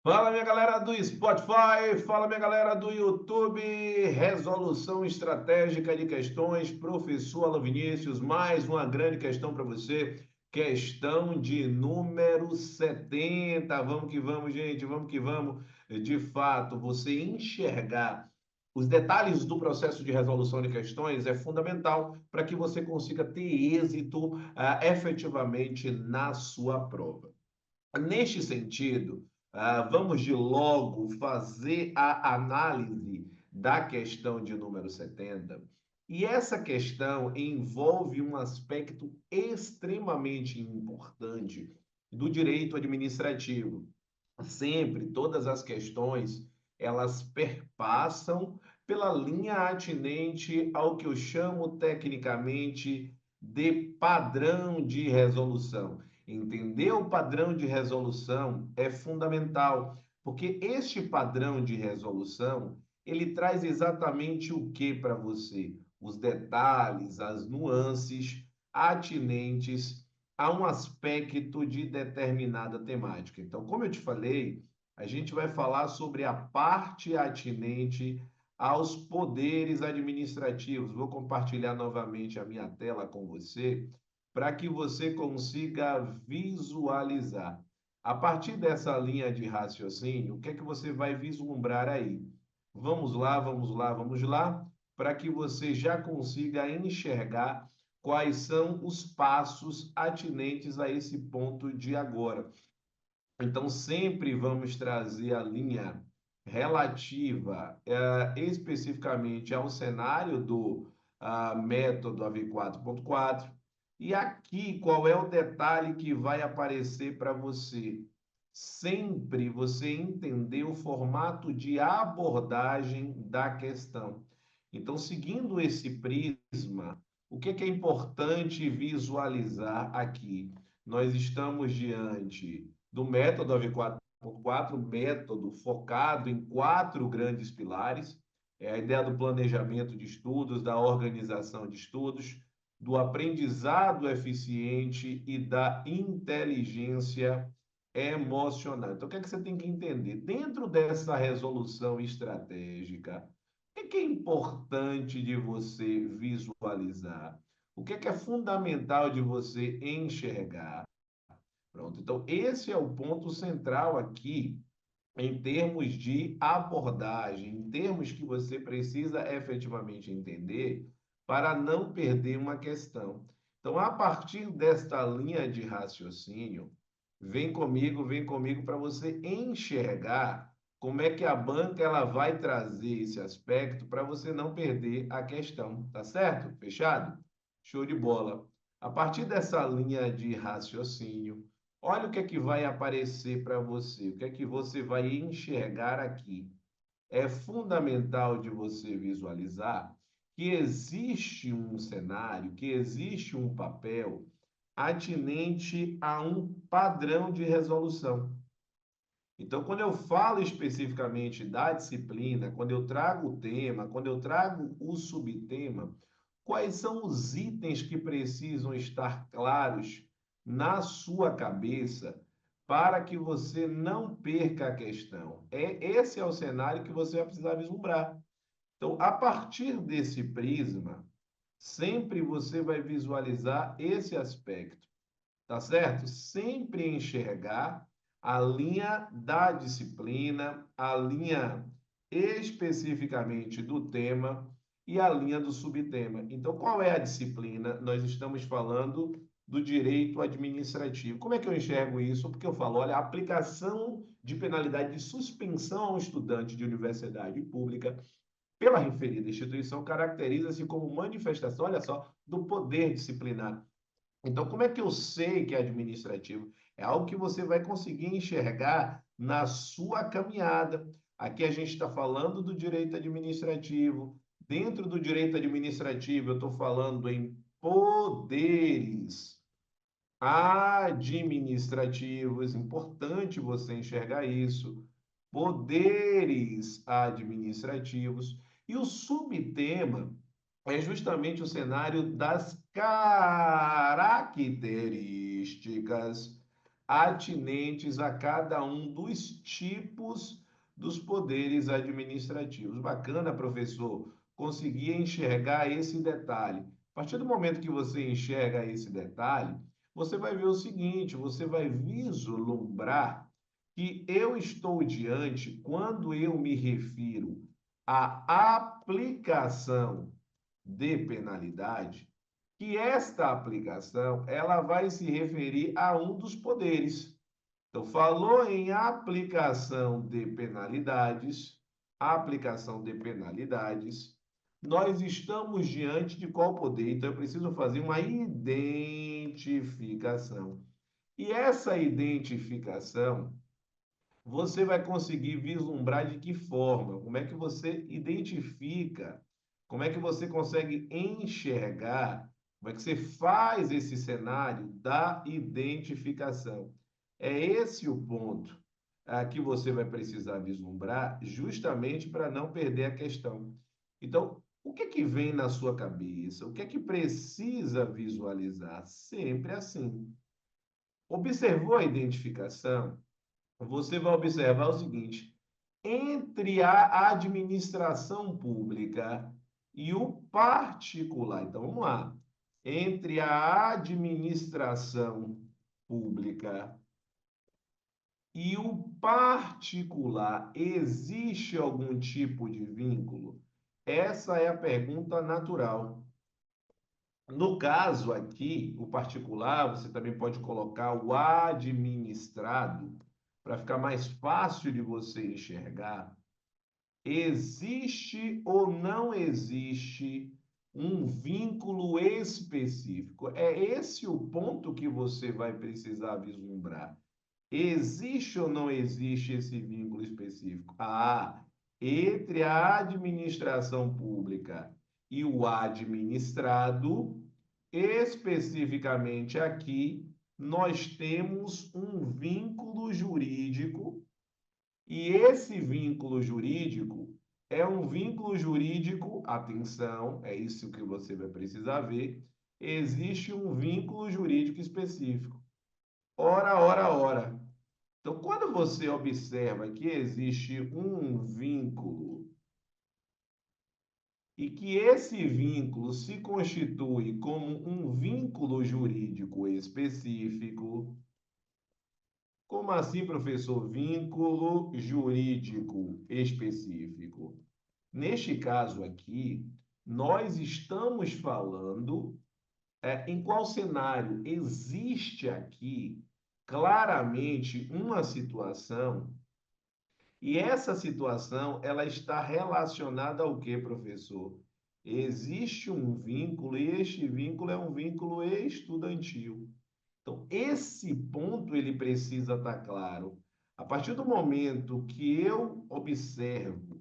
Fala, minha galera do Spotify, fala, minha galera do YouTube, resolução estratégica de questões, professor Alan Vinícius, mais uma grande questão para você, questão de número 70. Vamos que vamos, gente, vamos que vamos. De fato, você enxergar os detalhes do processo de resolução de questões é fundamental para que você consiga ter êxito efetivamente na sua prova. Neste sentido, vamos de logo fazer a análise da questão de número 70. E essa questão envolve um aspecto extremamente importante do direito administrativo. Sempre, todas as questões, elas perpassam pela linha atinente ao que eu chamo tecnicamente de padrão de resolução. Entender o padrão de resolução é fundamental, porque este padrão de resolução, ele traz exatamente o que para você? Os detalhes, as nuances atinentes a um aspecto de determinada temática. Então, como eu te falei, a gente vai falar sobre a parte atinente aos poderes administrativos. Vou compartilhar novamente a minha tela com você para que você consiga visualizar. A partir dessa linha de raciocínio, o que é que você vai vislumbrar aí? Vamos lá, vamos lá, vamos lá, para que você já consiga enxergar quais são os passos atinentes a esse ponto de agora. Então, sempre vamos trazer a linha relativa especificamente ao cenário do método AV4.4. E aqui, qual é o detalhe que vai aparecer para você? Sempre você entender o formato de abordagem da questão. Então, seguindo esse prisma, o que é importante visualizar aqui? Nós estamos diante do método AV4.4, método focado em 4 grandes pilares: é a ideia do planejamento de estudos, da organização de estudos, do aprendizado eficiente e da inteligência emocional. Então, o que é que você tem que entender? Dentro dessa resolução estratégica, o que é importante de você visualizar? O que é fundamental de você enxergar? Pronto, então esse é o ponto central aqui em termos de abordagem, em termos que você precisa efetivamente entender para não perder uma questão. Então, a partir desta linha de raciocínio, vem comigo para você enxergar como é que a banca ela vai trazer esse aspecto para você não perder a questão, tá certo? Fechado? Show de bola. A partir dessa linha de raciocínio, olha o que é que vai aparecer para você, o que é que você vai enxergar aqui. É fundamental de você visualizar que existe um cenário, que existe um papel atinente a um padrão de resolução. Então, quando eu falo especificamente da disciplina, quando eu trago o tema, quando eu trago o subtema, quais são os itens que precisam estar claros na sua cabeça para que você não perca a questão? Esse é o cenário que você vai precisar vislumbrar. Então, a partir desse prisma, sempre você vai visualizar esse aspecto, tá certo? Sempre enxergar a linha da disciplina, a linha especificamente do tema e a linha do subtema. Então, qual é a disciplina? Nós estamos falando do direito administrativo. Como é que eu enxergo isso? Porque eu falo, olha, a aplicação de penalidade de suspensão a um estudante de universidade pública pela referida instituição caracteriza-se como manifestação, olha só, do poder disciplinar. Então, como é que eu sei que é administrativo? É algo que você vai conseguir enxergar na sua caminhada. Aqui a gente está falando do direito administrativo. Dentro do direito administrativo, eu estou falando em poderes administrativos. Importante você enxergar isso. Poderes administrativos. E o subtema é justamente o cenário das características atinentes a cada um dos tipos dos poderes administrativos. Bacana, professor, conseguir enxergar esse detalhe. A partir do momento que você enxerga esse detalhe, você vai ver o seguinte, você vai vislumbrar que eu estou diante, quando eu me refiro à aplicação de penalidade, que esta aplicação ela vai se referir a um dos poderes. Então, falou em aplicação de penalidades, nós estamos diante de qual poder? Então, eu preciso fazer uma identificação. E essa identificação, você vai conseguir vislumbrar de que forma, como é que você identifica, como é que você consegue enxergar, como é que você faz esse cenário da identificação. É esse o ponto que você vai precisar vislumbrar, justamente para não perder a questão. Então, o que que vem na sua cabeça? O que é que precisa visualizar? Sempre assim. Observou a identificação? Você vai observar o seguinte: entre a administração pública e o particular. Então, vamos lá. Entre a administração pública e o particular, existe algum tipo de vínculo? Essa é a pergunta natural. No caso aqui, o particular, você também pode colocar o administrado, para ficar mais fácil de você enxergar. Existe ou não existe um vínculo específico? É esse o ponto que você vai precisar vislumbrar. Existe ou não existe esse vínculo específico? Entre a administração pública e o administrado, especificamente aqui, nós temos um vínculo jurídico, e esse vínculo jurídico é um vínculo jurídico, atenção, é isso que você vai precisar ver, existe um vínculo jurídico específico. Ora, ora, ora. Então, quando você observa que existe um vínculo e que esse vínculo se constitui como um vínculo jurídico específico, como assim, professor? Vínculo jurídico específico. Neste caso aqui, nós estamos falando em qual cenário existe aqui claramente uma situação. E essa situação, ela está relacionada ao quê, professor? Existe um vínculo, e este vínculo é um vínculo estudantil. Então, esse ponto ele precisa estar claro. A partir do momento que eu observo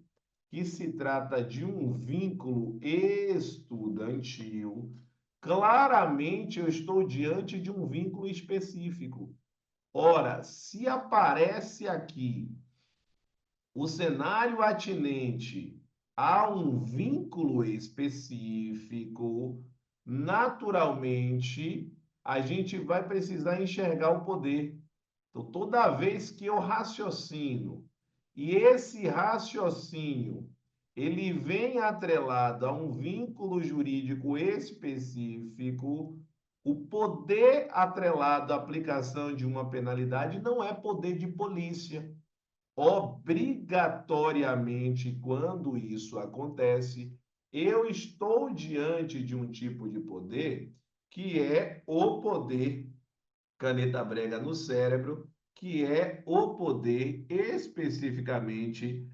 que se trata de um vínculo estudantil, claramente eu estou diante de um vínculo específico. Ora, se aparece aqui o cenário atinente a um vínculo específico, naturalmente, a gente vai precisar enxergar o poder. Então, toda vez que eu raciocino, e esse raciocínio ele vem atrelado a um vínculo jurídico específico, o poder atrelado à aplicação de uma penalidade não é poder de polícia. Obrigatoriamente, quando isso acontece, eu estou diante de um tipo de poder que é o poder caneta brega no cérebro, que é o poder especificamente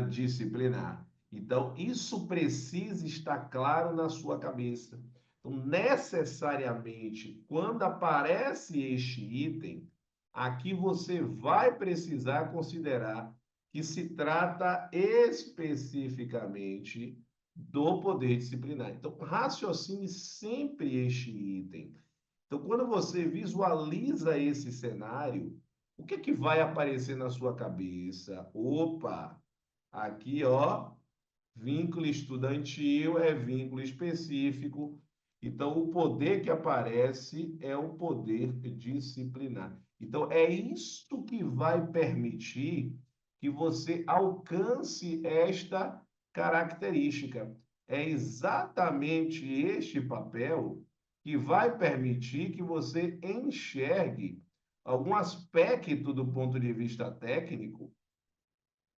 disciplinar. Então, isso precisa estar claro na sua cabeça. Então, necessariamente, quando aparece este item, aqui você vai precisar considerar que se trata especificamente do poder disciplinar. Então, raciocine sempre este item. Então, quando você visualiza esse cenário, o que que vai aparecer na sua cabeça? Opa, aqui, ó, vínculo estudantil é vínculo específico. Então, o poder que aparece é o poder disciplinar. Então, é isso que vai permitir que você alcance esta característica. É exatamente este papel que vai permitir que você enxergue algum aspecto do ponto de vista técnico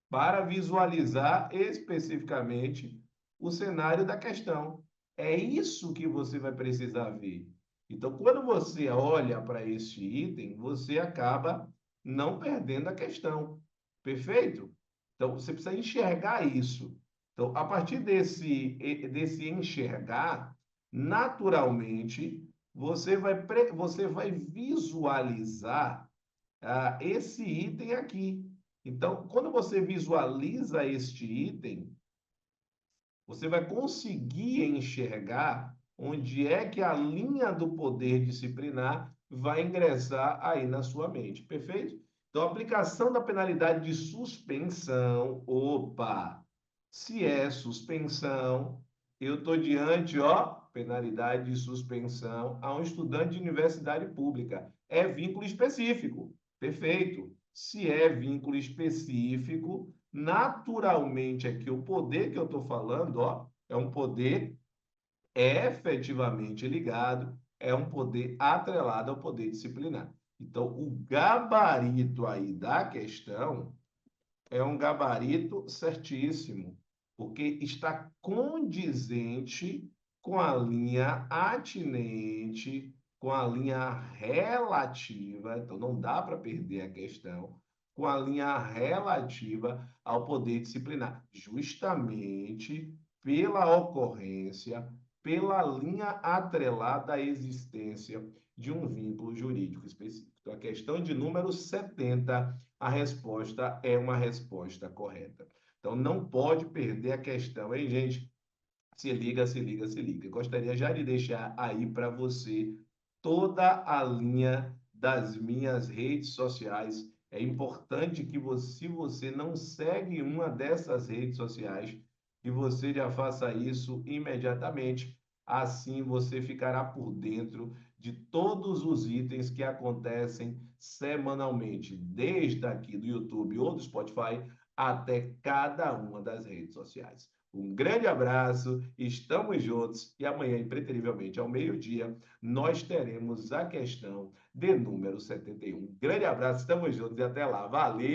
para visualizar especificamente o cenário da questão. É isso que você vai precisar ver. Então, quando você olha para este item, você acaba não perdendo a questão. Perfeito? Então, você precisa enxergar isso. Então, a partir desse enxergar, naturalmente, você vai visualizar esse item aqui. Então, quando você visualiza este item, você vai conseguir enxergar onde é que a linha do poder disciplinar vai ingressar aí na sua mente. Perfeito? Então, a aplicação da penalidade de suspensão. Opa! Se é suspensão, eu estou diante, ó, penalidade de suspensão a um estudante de universidade pública. É vínculo específico. Perfeito. Se é vínculo específico, naturalmente aqui o poder que eu estou falando, ó, é um poder efetivamente ligado, é um poder atrelado ao poder disciplinar. Então, o gabarito aí da questão é um gabarito certíssimo, porque está condizente com a linha atinente, com a linha relativa, então não dá para perder a questão, com a linha relativa ao poder disciplinar, justamente pela ocorrência, pela linha atrelada à existência de um vínculo jurídico específico. Então, a questão de número 70, a resposta é uma resposta correta. Então, não pode perder a questão, hein, gente? Se liga, se liga, se liga. Eu gostaria já de deixar aí para você toda a linha das minhas redes sociais. É importante que você, se você não segue uma dessas redes sociais, que você já faça isso imediatamente. Assim você ficará por dentro de todos os itens que acontecem semanalmente, desde aqui do YouTube ou do Spotify até cada uma das redes sociais. Um grande abraço, estamos juntos e amanhã, impreterivelmente ao meio-dia, nós teremos a questão de número 71. Grande abraço, estamos juntos e até lá. Valeu!